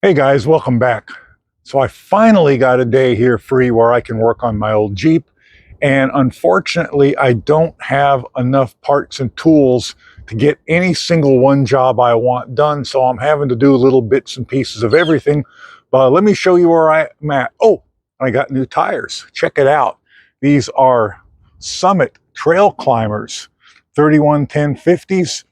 Hey guys, welcome back. So I finally got a day here free where I can work on my old Jeep. And unfortunately, I don't have enough parts and tools to get any single one job I want done. So I'm having to do little bits and pieces of everything. But let me show you where I'm at. Oh, I got new tires. Check it out. These are Summit Trail Climbers 311050s.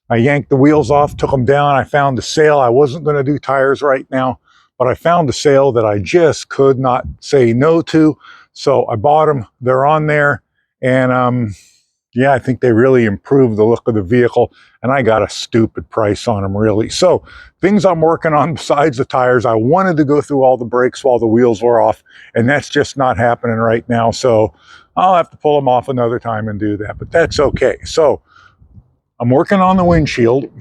I yanked the wheels off, took them down. I found a sale. I wasn't going to do tires right now, but I found a sale that I just could not say no to. So I bought them. They're on there. And yeah, I think they really improved the look of the vehicle. And I got a stupid price on them, really. So things I'm working on besides the tires, I wanted to go through all the brakes while the wheels were off. And that's just not happening right now. So I'll have to pull them off another time and do that. But that's okay. So I'm working on the windshield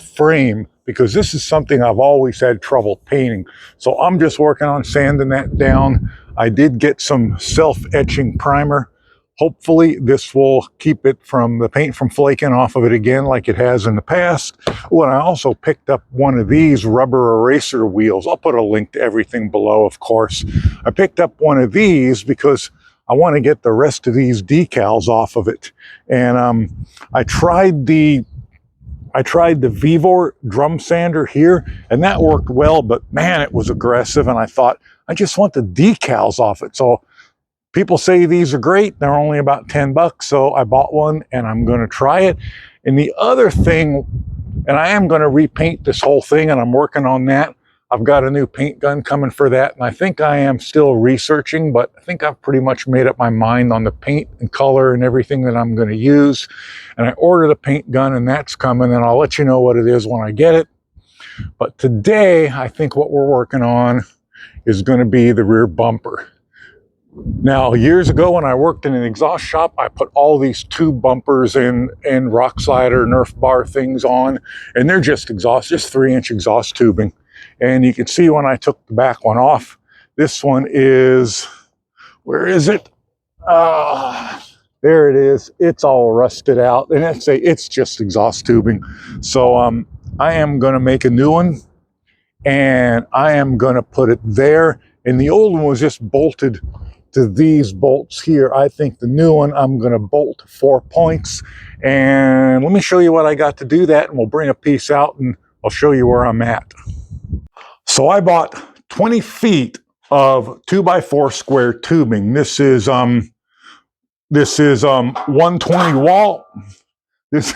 frame, because this is something I've always had trouble painting. So I'm just working on sanding that down. I did get some self-etching primer. Hopefully this will keep it from the paint from flaking off of it again like it has in the past. Oh, and I also picked up one of these rubber eraser wheels. I'll put a link to everything below, of course. I picked up one of these because I want to get the rest of these decals off of it. And I tried the Vivor drum sander here, and that worked well, but man, it was aggressive. And I thought, I just want the decals off it. So people say these are great. They're only about 10 bucks. So I bought one and I'm going to try it. And the other thing, and I am going to repaint this whole thing, and I'm working on that. I've got a new paint gun coming for that, and I think I am still researching, but I think I've pretty much made up my mind on the paint and color and everything that I'm going to use. And I ordered a paint gun, and that's coming, and I'll let you know what it is when I get it. But today, I think what we're working on is going to be the rear bumper. Now, years ago when I worked in an exhaust shop, I put all these tube bumpers and rock slider Nerf bar things on, and they're just exhaust, just 3-inch exhaust tubing. And you can see when I took the back one off, this one is, where is it? There it is. It's all rusted out, and it's just exhaust tubing. So I am going to make a new one, and I am going to put it there. And the old one was just bolted to these bolts here. I think the new one, I'm going to bolt 4 points. And let me show you what I got to do that, and we'll bring a piece out and I'll show you where I'm at. So I bought 20 feet of 2x4 square tubing. This is 120 wall. This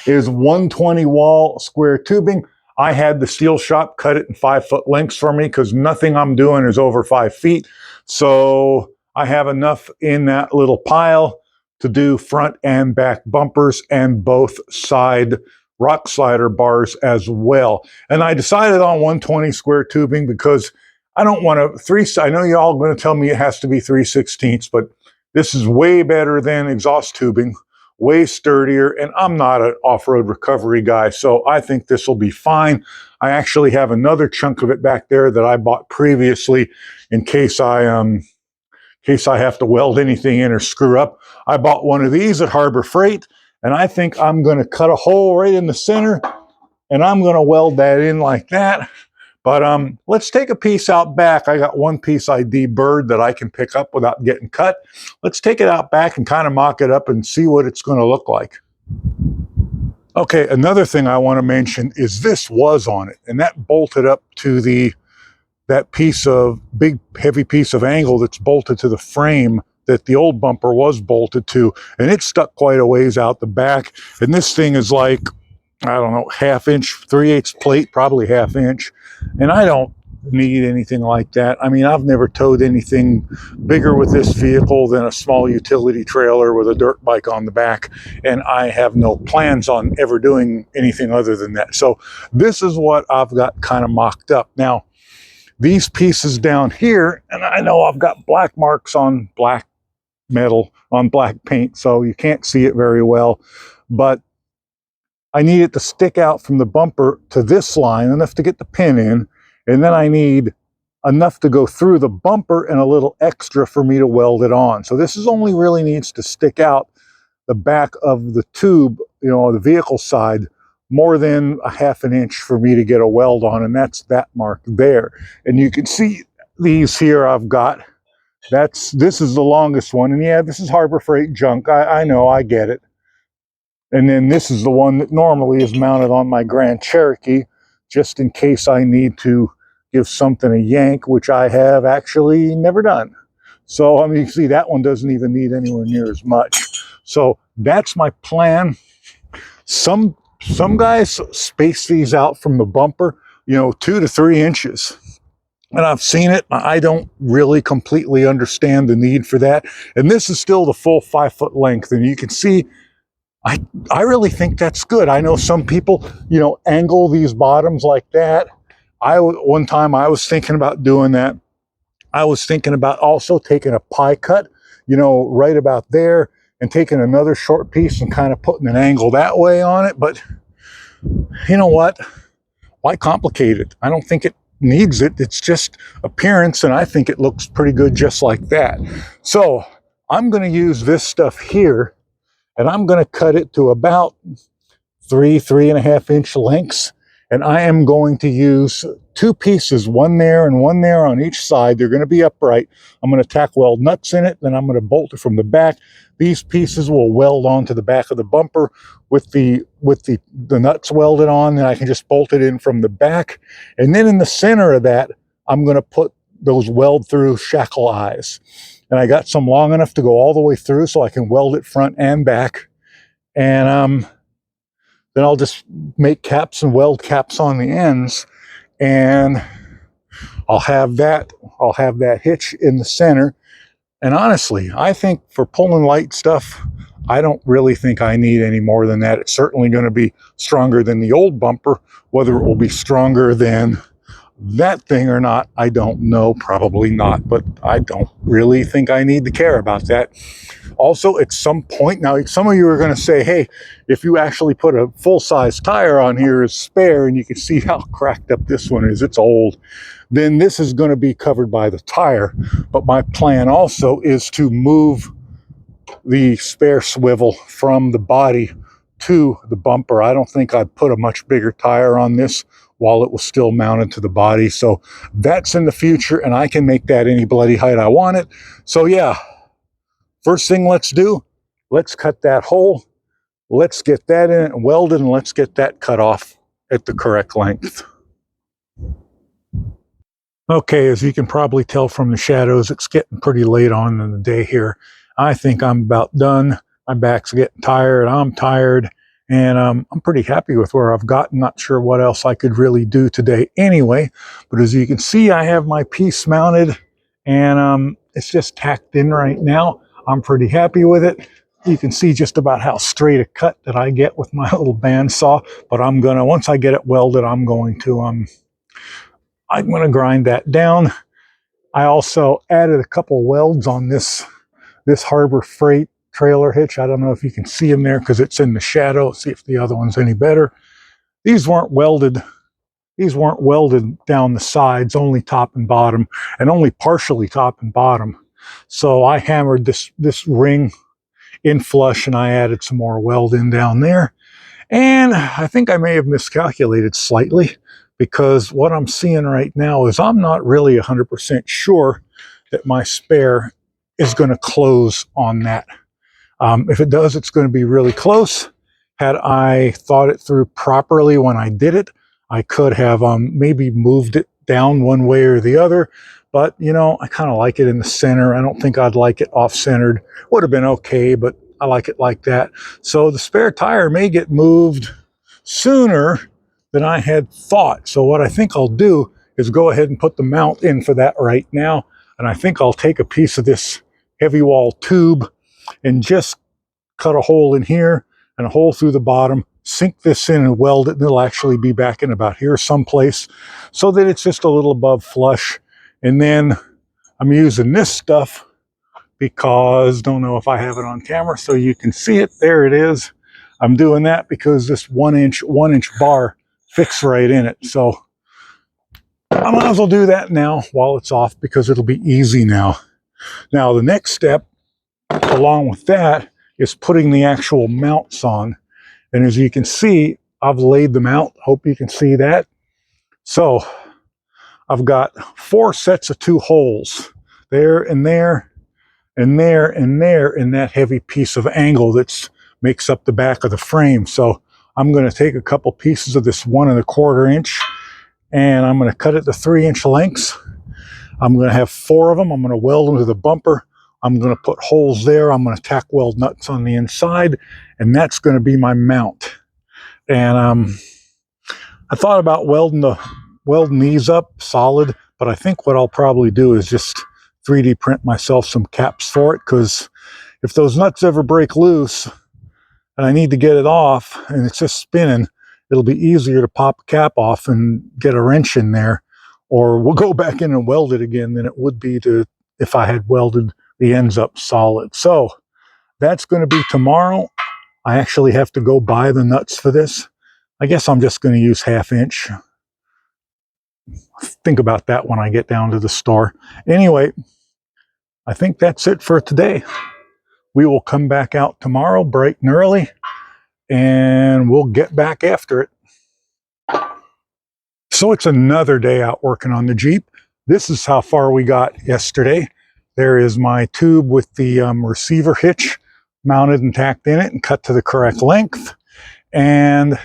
is 120 wall square tubing. I had the steel shop cut it in 5-foot lengths for me because nothing I'm doing is over 5 feet. So I have enough in that little pile to do front and back bumpers and both side rock slider bars as well. And I decided on 120 square tubing because I don't want to I know you're all going to tell me it has to be 3/16, but this is way better than exhaust tubing, way sturdier, and I'm not an off-road recovery guy, so I think this will be fine. I actually have another chunk of it back there that I bought previously in case I have to weld anything in or screw up. I bought one of these at Harbor Freight, and I think I'm going to cut a hole right in the center, and I'm going to weld that in like that. But let's take a piece out back. I got one piece I deburred that I can pick up without getting cut. Let's take it out back and kind of mock it up and see what it's going to look like. Okay, another thing I want to mention is this was on it, and that bolted up to that piece of big heavy piece of angle that's bolted to the frame that the old bumper was bolted to, and it stuck quite a ways out the back. And this thing is like, I don't know, 1/2 inch, 3/8 plate, probably 1/2 inch. And I don't need anything like that. I mean, I've never towed anything bigger with this vehicle than a small utility trailer with a dirt bike on the back. And I have no plans on ever doing anything other than that. So this is what I've got kind of mocked up. Now, these pieces down here, and I know I've got black marks on black metal, on black paint, so you can't see it very well, but I need it to stick out from the bumper to this line, enough to get the pin in, and then I need enough to go through the bumper and a little extra for me to weld it on. So this is only really needs to stick out the back of the tube, the vehicle side, more than a half an inch for me to get a weld on, and that's that mark there. And you can see these here I've got. This is the longest one, and yeah, this is Harbor Freight junk. I know, I get it. And then this is the one that normally is mounted on my Grand Cherokee, just in case I need to give something a yank, which I have actually never done. So, I mean, you see that one doesn't even need anywhere near as much. So that's my plan. Some guys space these out from the bumper, 2 to 3 inches. And I've seen it. I don't really completely understand the need for that. And this is still the full 5 foot length. And you can see, I really think that's good. I know some people, angle these bottoms like that. One time I was thinking about doing that. I was thinking about also taking a pie cut, right about there, and taking another short piece and kind of putting an angle that way on it. But you know what? Why complicate it? I don't think it needs it. It's just appearance, and I think it looks pretty good just like that. So I'm going to use this stuff here, and I'm going to cut it to about 3.5 inch lengths. And I am going to use 2 pieces, one there and one there on each side. They're going to be upright. I'm going to tack weld nuts in it, then I'm going to bolt it from the back. These pieces will weld onto the back of the bumper with the nuts welded on, and I can just bolt it in from the back. And then in the center of that, I'm going to put those weld through shackle eyes. And I got some long enough to go all the way through so I can weld it front and back. And then I'll just make caps and weld caps on the ends, and I'll have that hitch in the center. And honestly, I think for pulling light stuff, I don't really think I need any more than that. It's certainly going to be stronger than the old bumper. Whether it will be stronger than that thing or not, I don't know. Probably not, but I don't really think I need to care about that. Also, at some point, now some of you are going to say, hey, if you actually put a full-size tire on here as spare, and you can see how cracked up this one is, it's old, then this is going to be covered by the tire. But my plan also is to move the spare swivel from the body to the bumper. I don't think I'd put a much bigger tire on this while it was still mounted to the body. So that's in the future, and I can make that any bloody height I want it. So yeah, first thing let's do, let's cut that hole. Let's get that in and welded, and let's get that cut off at the correct length. Okay, as you can probably tell from the shadows, it's getting pretty late on in the day here. I think I'm about done. My back's getting tired. I'm tired. And I'm pretty happy with where I've gotten. Not sure what else I could really do today anyway. But as you can see, I have my piece mounted, and it's just tacked in right now. I'm pretty happy with it. You can see just about how straight a cut that I get with my little bandsaw. But once I get it welded, I'm going to grind that down. I also added a couple welds on this Harbor Freight trailer hitch. I don't know if you can see them there because it's in the shadow. See if the other one's any better. These weren't welded down the sides, only top and bottom, and only partially top and bottom. So I hammered this ring in flush, and I added some more weld in down there. And I think I may have miscalculated slightly, because what I'm seeing right now is I'm not really 100% sure that my spare is going to close on that. If it does, it's going to be really close. Had I thought it through properly when I did it, I could have maybe moved it down one way or the other. But, I kind of like it in the center. I don't think I'd like it off-centered. Would have been okay, but I like it like that. So the spare tire may get moved sooner than I had thought. So what I think I'll do is go ahead and put the mount in for that right now. And I think I'll take a piece of this heavy wall tube and just cut a hole in here and a hole through the bottom, sink this in and weld it, and it'll actually be back in about here someplace so that it's just a little above flush. And then I'm using this stuff because, don't know if I have it on camera so you can see it. There it is. I'm doing that because this one inch bar fits right in it. So I might as well do that now while it's off, because it'll be easy now. Now the next step along with that is putting the actual mounts on. And as you can see, I've laid them out. Hope you can see that. So I've got 4 sets of 2 holes there and there and there and there in that heavy piece of angle that makes up the back of the frame. So I'm going to take a couple pieces of this 1 1/4 inch and I'm going to cut it to 3-inch lengths. I'm going to have 4 of them. I'm going to weld them to the bumper. I'm going to put holes there. I'm going to tack weld nuts on the inside, and that's going to be my mount. And I thought about welding these up solid, but I think what I'll probably do is just 3D print myself some caps for it, because if those nuts ever break loose and I need to get it off and it's just spinning, it'll be easier to pop a cap off and get a wrench in there, or we'll go back in and weld it again than it would be to if I had welded the ends up solid. So that's going to be tomorrow. I actually have to go buy the nuts for this. I guess I'm just going to use 1/2 inch. Think about that when I get down to the store. Anyway, I think that's it for today. We will come back out tomorrow bright and early, and we'll get back after it. So it's another day out working on the Jeep. This is how far we got yesterday. There is my tube with the receiver hitch mounted and tacked in it and cut to the correct length. And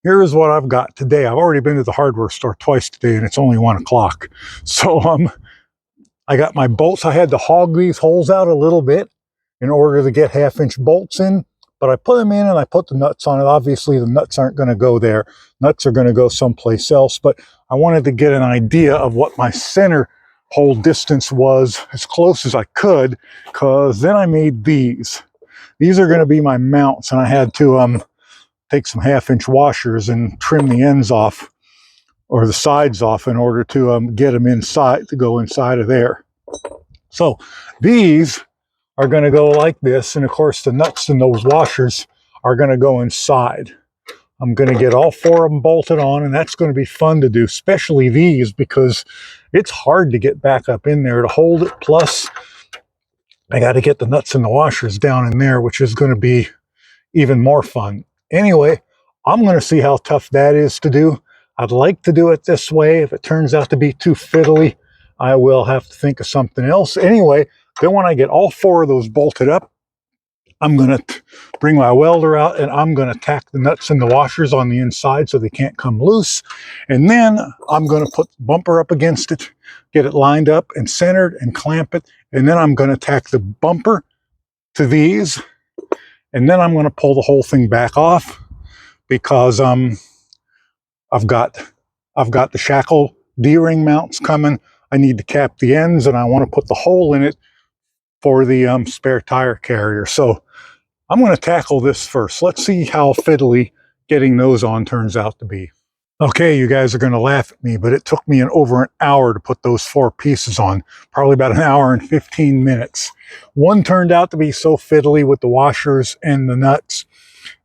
here is what I've got today. I've already been to the hardware store twice today, and it's only 1 o'clock. So I got my bolts. I had to hog these holes out a little bit in order to get 1/2 inch bolts in, but I put them in and I put the nuts on it. Obviously, the nuts aren't going to go there. Nuts are going to go someplace else, but I wanted to get an idea of what my center hole distance was as close as I could, because then I made these. These are going to be my mounts, and I had to take some 1/2 inch washers and trim the ends off, or the sides off, in order to get them inside, to go inside of there. So these are going to go like this, and of course the nuts and those washers are going to go inside. I'm going to get all 4 of them bolted on, and that's going to be fun to do, especially these, because it's hard to get back up in there to hold it. Plus, I got to get the nuts and the washers down in there, which is going to be even more fun. Anyway, I'm going to see how tough that is to do. I'd like to do it this way. If it turns out to be too fiddly, I will have to think of something else. Anyway, then when I get all 4 of those bolted up, I'm going to bring my welder out and I'm going to tack the nuts and the washers on the inside so they can't come loose. And then I'm going to put the bumper up against it, get it lined up and centered and clamp it. And then I'm going to tack the bumper to these. And then I'm going to pull the whole thing back off, because I've got the shackle D-ring mounts coming. I need to cap the ends, and I want to put the hole in it for the spare tire carrier. So I'm going to tackle this first. Let's see how fiddly getting those on turns out to be. Okay, you guys are going to laugh at me, but it took me over an hour to put those 4 pieces on. Probably about an hour and 15 minutes. One turned out to be so fiddly with the washers and the nuts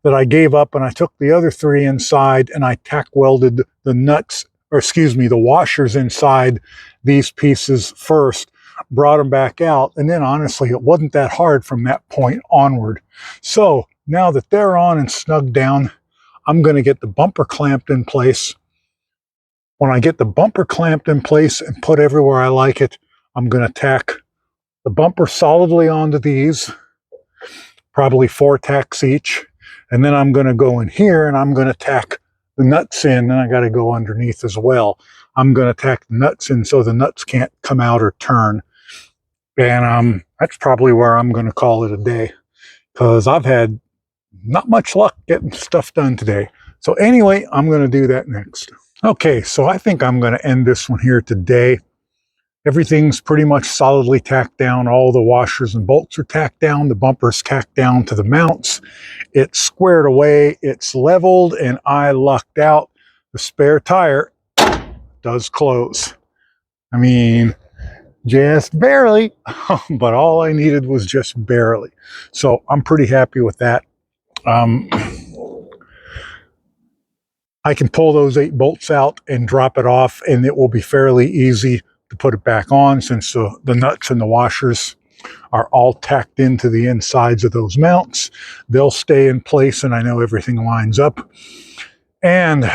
that I gave up, and I took the other 3 inside and I tack welded the nuts, or excuse me, the washers inside these pieces first, brought them back out, and then honestly it wasn't that hard from that point onward. So now that they're on and snug down, I'm going to get the bumper clamped in place. When I get the bumper clamped in place and put everywhere I like it, I'm going to tack the bumper solidly onto these, probably 4 tacks each. And then I'm going to go in here and I'm going to tack the nuts in, and I got to go underneath as well. I'm going to tack the nuts in so the nuts can't come out or turn. And that's probably where I'm going to call it a day, because I've had not much luck getting stuff done today. So anyway, I'm going to do that next. Okay, so I think I'm going to end this one here today. Everything's pretty much solidly tacked down. All the washers and bolts are tacked down. The bumper's tacked down to the mounts. It's squared away. It's leveled, and I lucked out. The spare tire does close. I mean, just barely, but all I needed was just barely. So I'm pretty happy with that. I can pull those 8 bolts out and drop it off, and it will be fairly easy to put it back on, since the nuts and the washers are all tacked into the insides of those mounts. They'll stay in place, and I know everything lines up. And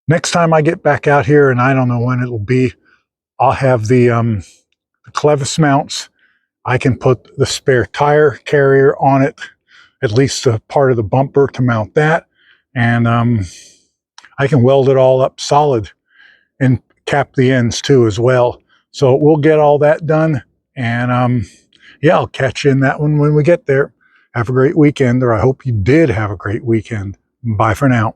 next time I get back out here, and I don't know when it'll be, I'll have the clevis mounts. I can put the spare tire carrier on it, at least a part of the bumper to mount that. And I can weld it all up solid and cap the ends too as well. So we'll get all that done. And yeah, I'll catch you in that one when we get there. Have a great weekend, or I hope you did have a great weekend. Bye for now.